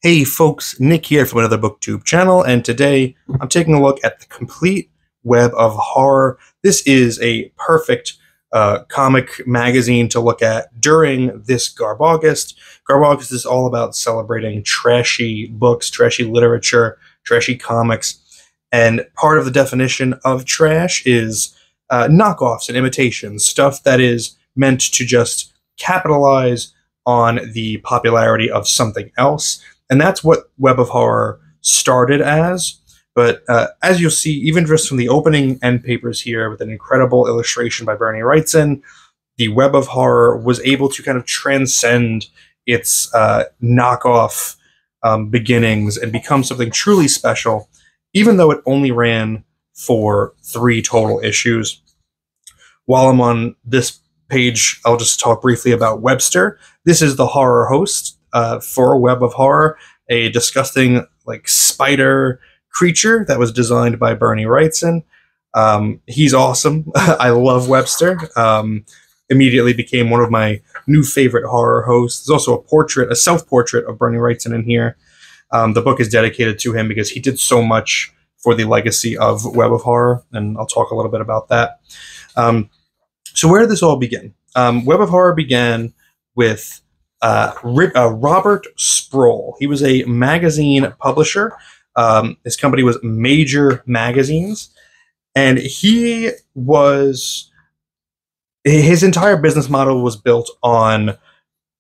Hey folks, Nick here from another BookTube channel, and today I'm taking a look at the complete web of horror. This is a perfect comic magazine to look at during this Garbaugust. Garbaugust is all about celebrating trashy books, trashy literature, trashy comics, and part of the definition of trash is knockoffs and imitations, stuff that is meant to just capitalize on the popularity of something else. And that's what Web of Horror started as. But as you'll see, even just from the opening end papers here with an incredible illustration by Bernie Wrightson, the Web of Horror was able to kind of transcend its knockoff beginnings and become something truly special, even though it only ran for 3 total issues. While I'm on this page, I'll just talk briefly about Webster. This is the horror host for Web of Horror, a disgusting like spider creature that was designed by Bernie Wrightson. He's awesome. I love Webster. Immediately became one of my new favorite horror hosts. There's also a self-portrait of Bernie Wrightson in here. The book is dedicated to him because he did so much for the legacy of Web of Horror, and I'll talk a little bit about that. So where did this all begin? Web of Horror began with Robert Sproul. He was a magazine publisher. His company was Major Magazines, and his entire business model was built on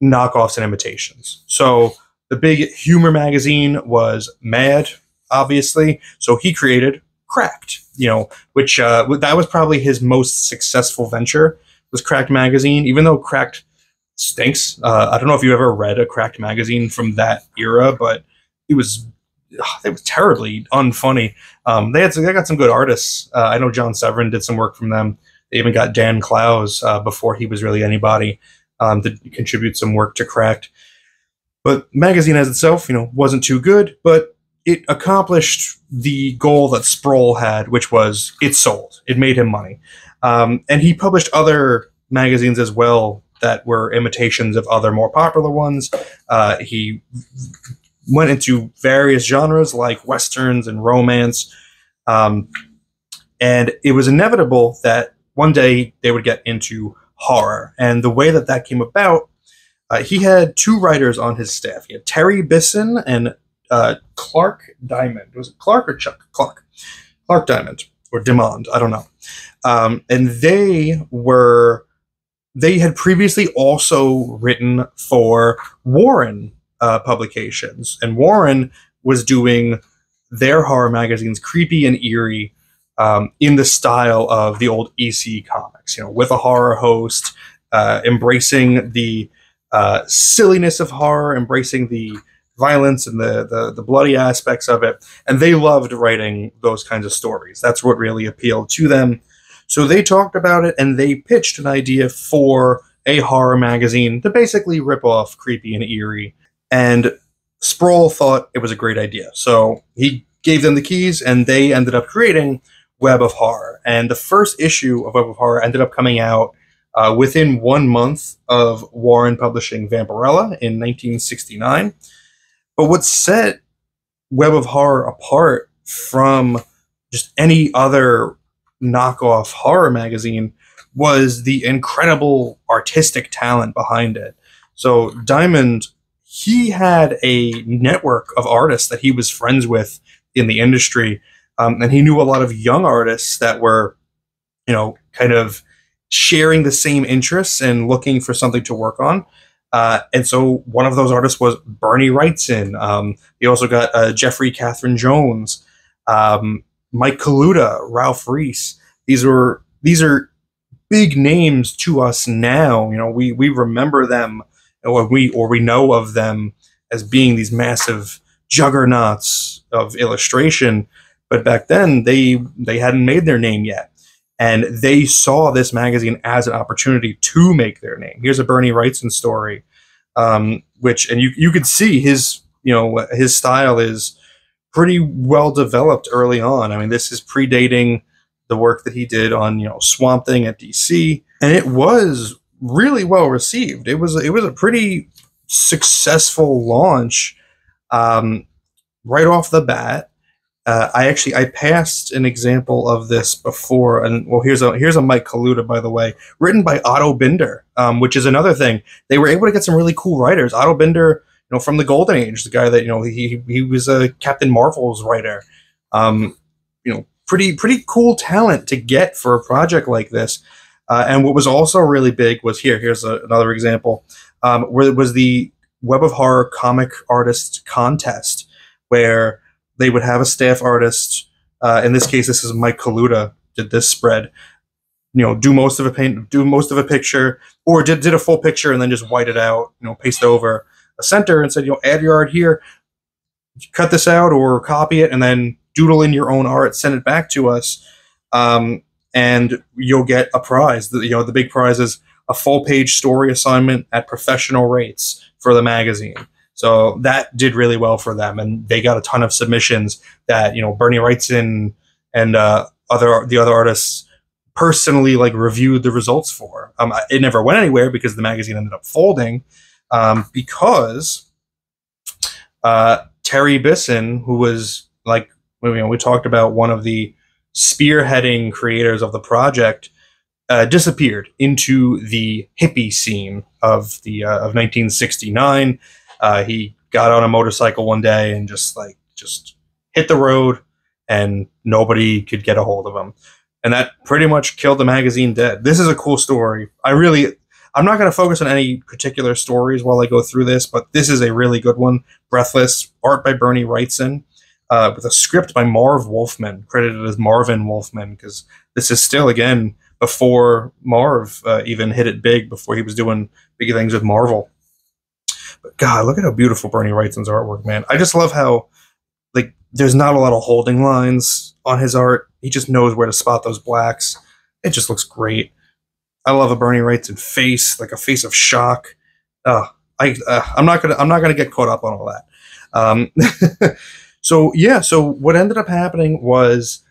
knockoffs and imitations. So the big humor magazine was Mad, obviously. So he created Cracked, which that was probably his most successful venture, was Cracked magazine, even though Cracked stinks. I don't know if you ever read a Cracked magazine from that era, but it was terribly unfunny. They got some good artists. I know John Severin did some work from them. They even got Dan Clowes before he was really anybody to contribute some work to Cracked. But magazine as itself, wasn't too good, but it accomplished the goal that Sproul had, which was it sold. It made him money. And he published other magazines as well that were imitations of other more popular ones. He went into various genres like westerns and romance. And it was inevitable that one day they would get into horror. And the way that came about, he had 2 writers on his staff. He had Terry Bisson and Clark Diamond. Was it Clark or Chuck? Clark. Clark Diamond. Or Dimond. I don't know. And they had previously also written for Warren publications. And Warren was doing their horror magazines creepy and eerie in the style of the old EC comics, with a horror host, embracing the silliness of horror, embracing the violence and the bloody aspects of it. And they loved writing those kinds of stories. That's what really appealed to them. So they talked about it, and they pitched an idea for a horror magazine to basically rip off Creepy and Eerie. And Sproul thought it was a great idea. So he gave them the keys, and they ended up creating Web of Horror. And the first issue of Web of Horror ended up coming out within 1 month of Warren publishing Vampirella in 1969. But what set Web of Horror apart from just any other knockoff horror magazine was the incredible artistic talent behind it. So Diamond, he had a network of artists that he was friends with in the industry, and he knew a lot of young artists that were, kind of sharing the same interests and looking for something to work on. And so one of those artists was Bernie Wrightson. He also got Jeffrey Catherine Jones, Mike Kaluta, Ralph Reese. These are big names to us now. We remember them, or we know of them as being these massive juggernauts of illustration. But back then they hadn't made their name yet. And they saw this magazine as an opportunity to make their name. Here's a Bernie Wrightson story, which you could see his style is pretty well developed early on. I mean, this is predating the work that he did on Swamp Thing at DC, and it was really well received. It was a pretty successful launch Right off the bat, I passed an example of this before, and well, here's a Mike Kaluta, by the way, written by Otto Binder, which is another thing. They were able to get some really cool writers. Otto Binder, from the Golden Age, the guy that he was a Captain Marvel's writer. Pretty cool talent to get for a project like this. And what was also really big was here's another example, where it was the Web of Horror Comic Artist Contest, where they would have a staff artist. In this case, this is Mike Kaluta did this spread. Do most of a picture, or did a full picture and then just white it out. Paste over a center and said, add your art here, cut this out or copy it, and then doodle in your own art, send it back to us, and you'll get a prize. The big prize is a full-page story assignment at professional rates for the magazine. So that did really well for them, and they got a ton of submissions that Bernie Wrightson and the other artists personally reviewed the results for. It never went anywhere because the magazine ended up folding, because Terry Bisson, who was we talked about, one of the spearheading creators of the project, disappeared into the hippie scene of 1969. He got on a motorcycle one day and just hit the road, and nobody could get a hold of him. And that pretty much killed the magazine dead. This is a cool story. I'm not going to focus on any particular stories while I go through this, but this is a really good one. Breathless, art by Bernie Wrightson, with a script by Marv Wolfman, credited as Marvin Wolfman, because this is still, again, before Marv even hit it big, before he was doing big things with Marvel. But God, look at how beautiful Bernie Wrightson's artwork, man. I just love how there's not a lot of holding lines on his art. He just knows where to spot those blacks. It just looks great. I love a Bernie Wrightson face, like a face of shock. I'm not gonna get caught up on all that. So what ended up happening was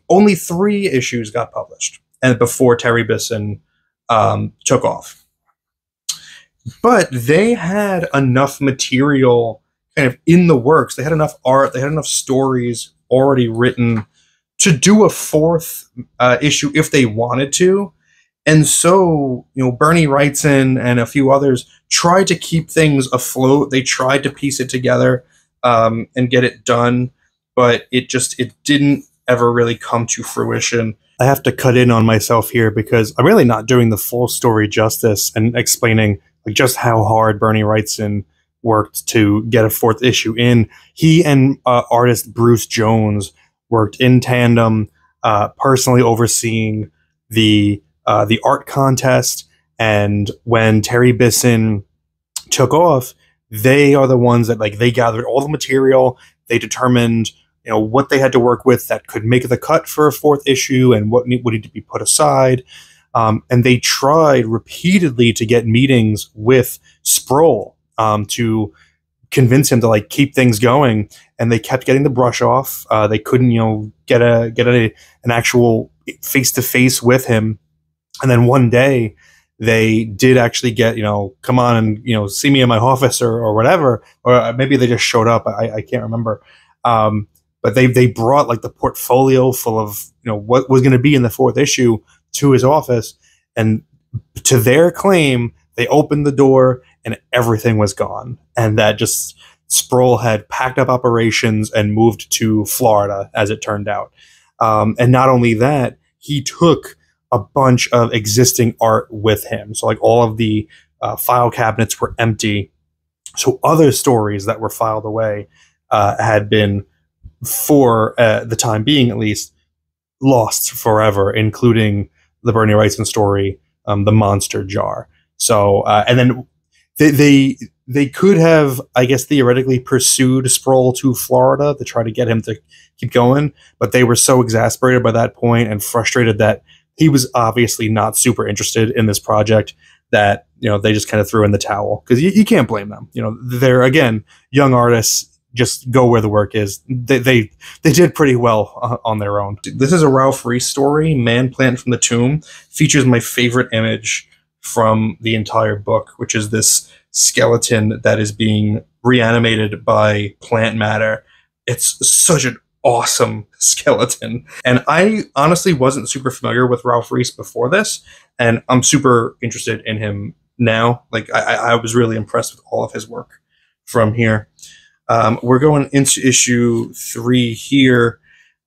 only three issues got published, and before Terry Bisson took off. But they had enough material kind of in the works. They had enough art. They had enough stories already written to do a fourth issue if they wanted to. And so, Bernie Wrightson and a few others tried to keep things afloat. They tried to piece it together and get it done, but it didn't ever really come to fruition. I have to cut in on myself here because I'm really not doing the full story justice and explaining just how hard Bernie Wrightson worked to get a fourth issue in. He and artist Bruce Jones worked in tandem, personally overseeing the art contest. And when Terry Bisson took off, they are the ones that they gathered all the material. They determined what they had to work with that could make the cut for a fourth issue and what needed to be put aside. And they tried repeatedly to get meetings with Sproul to convince him to keep things going, and they kept getting the brush off. They couldn't get an actual face-to-face with him. And then one day they did actually get come on and see me in my office or whatever, or maybe they just showed up. I can't remember. But they brought the portfolio full of what was going to be in the fourth issue to his office, and to their claim, they opened the door and everything was gone. And that just Sproul had packed up operations and moved to Florida, as it turned out. And not only that, he took a bunch of existing art with him. So all of the file cabinets were empty. So other stories that were filed away had been, for the time being at least, lost forever, including the Bernie Wrightson story, The Monster Jar. So, and then they could have, I guess, theoretically pursued Sproul to Florida to try to get him to keep going, but they were so exasperated by that point and frustrated that he was obviously not super interested in this project that, they just kind of threw in the towel, because you can't blame them. They're, again, young artists. Just go where the work is. They did pretty well on their own. This is a Ralph Reese story, Man Plant from the Tomb. Features my favorite image from the entire book, which is this skeleton that is being reanimated by plant matter. It's such an awesome skeleton. And I honestly wasn't super familiar with Ralph Reese before this, and I'm super interested in him now. Like, I was really impressed with all of his work from here. We're going into issue 3 here.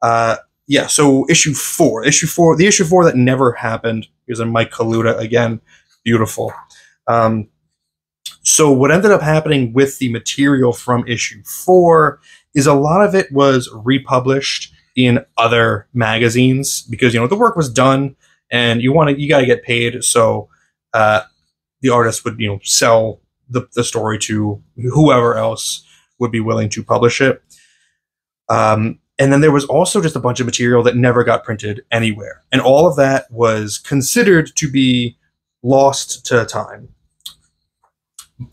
Yeah, so issue 4. The issue 4 that never happened. Here's a Mike Kaluta again. Beautiful. So what ended up happening with the material from issue 4 is a lot of it was republished in other magazines because, you know, the work was done and you got to get paid. So the artist would, you know, sell the story to whoever else would be willing to publish it. And then there was also just a bunch of material that never got printed anywhere. And all of that was considered to be lost to time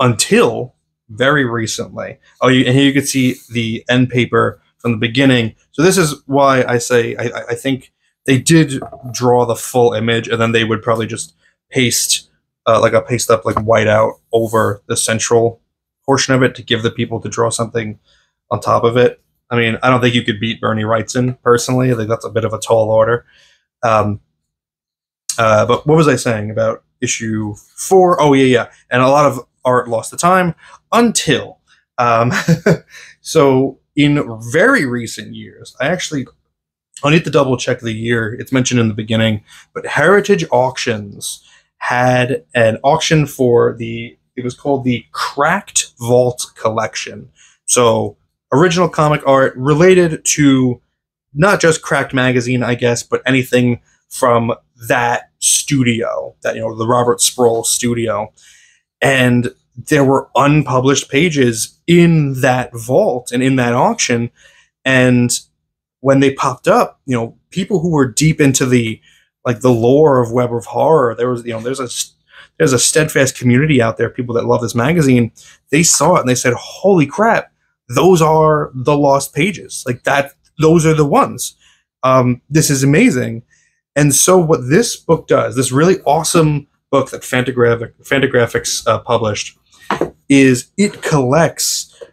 until very recently. Oh, and here you can see the end paper from the beginning. So this is why I say I think they did draw the full image, and then they would probably just paste paste up like whiteout over the central portion of it to give the people to draw something on top of it. I mean, I don't think you could beat Bernie Wrightson personally. I think that's a bit of a tall order. But what was I saying about issue 4? Oh yeah. And a lot of art lost to time until so in very recent years, I need to double check the year. It's mentioned in the beginning, but Heritage Auctions had an auction for it was called the Cracked Vault Collection. So original comic art related to not just Cracked magazine, I guess, but anything from that studio, that, you know, the Robert Sproul studio. And there were unpublished pages in that vault and in that auction. And when they popped up, you know, people who were deep into the lore of Web of Horror, there's a steadfast community out there, people that love this magazine. They saw it and they said, holy crap, those are the lost pages. Like that, those are the ones. This is amazing. And so what this book does, this really awesome book that Fantagraphics published, is it collects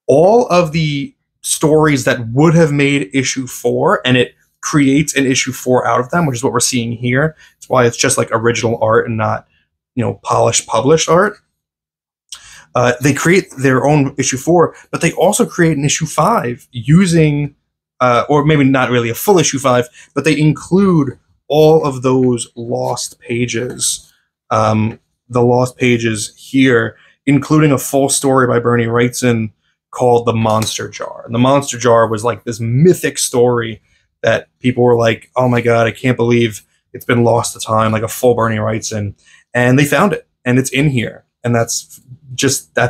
all of the stories that would have made issue 4, and it creates an issue 4 out of them, which is what we're seeing here. That's why it's just like original art and not, you know, polished published art. They create their own issue 4, but they also create an issue 5 using, or maybe not really a full issue 5, but they include all of those lost pages. The lost pages here, including a full story by Bernie Wrightson called The Monster Jar. And The Monster Jar was like this mythic story that people were like, oh my God, I can't believe it's been lost to time, like a full Bernie Wrightson. And they found it, and it's in here. And that's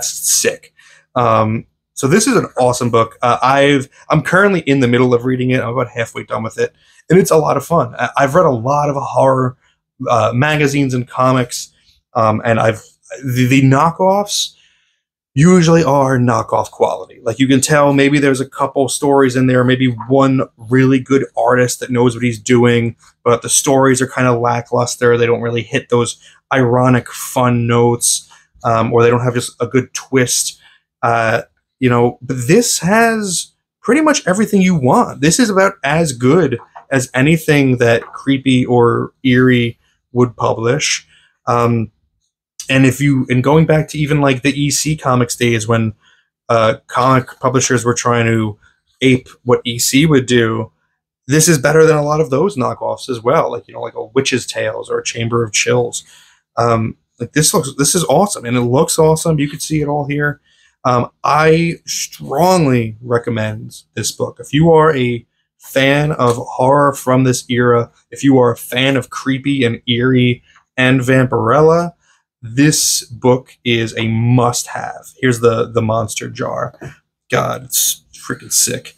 sick. So this is an awesome book. I'm currently in the middle of reading it. I'm about halfway done with it, and it's a lot of fun. I've read a lot of horror magazines and comics, and the knockoffs usually are knockoff quality. Like, you can tell maybe there's a couple stories in there, maybe one really good artist that knows what he's doing, but the stories are kind of lackluster. They don't really hit those ironic, fun notes, or they don't have just a good twist. You know, but this has pretty much everything you want. This is about as good as anything that Creepy or Eerie would publish. And going back to even like the EC Comics days when comic publishers were trying to ape what EC would do, this is better than a lot of those knockoffs as well. Like, you know, like a Witch's Tales or a Chamber of Chills. Like this is awesome, and it looks awesome. You can see it all here. I strongly recommend this book. If you are a fan of horror from this era, if you are a fan of Creepy and Eerie and Vampirella, this book is a must-have. Here's the Monster Jar. God, it's freaking sick.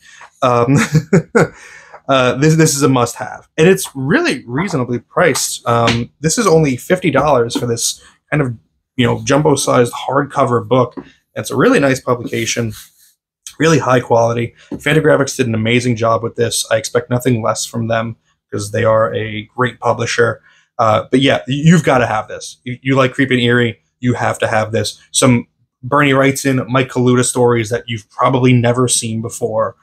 This is a must-have, and it's really reasonably priced. This is only $50 for this kind of, you know, jumbo-sized hardcover book. It's a really nice publication, really high quality. Fantagraphics did an amazing job with this. I expect nothing less from them because they are a great publisher. But yeah, you've got to have this. You like Creepy and Eerie, you have to have this. Some Bernie writes in Mike Kaluta stories that you've probably never seen before.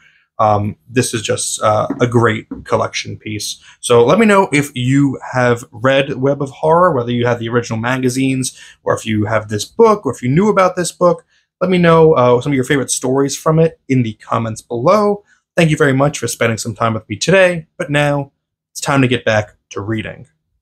This is just a great collection piece. So let me know if you have read Web of Horror, whether you have the original magazines, or if you have this book, or if you knew about this book. Let me know some of your favorite stories from it in the comments below. Thank you very much for spending some time with me today, but now it's time to get back to reading.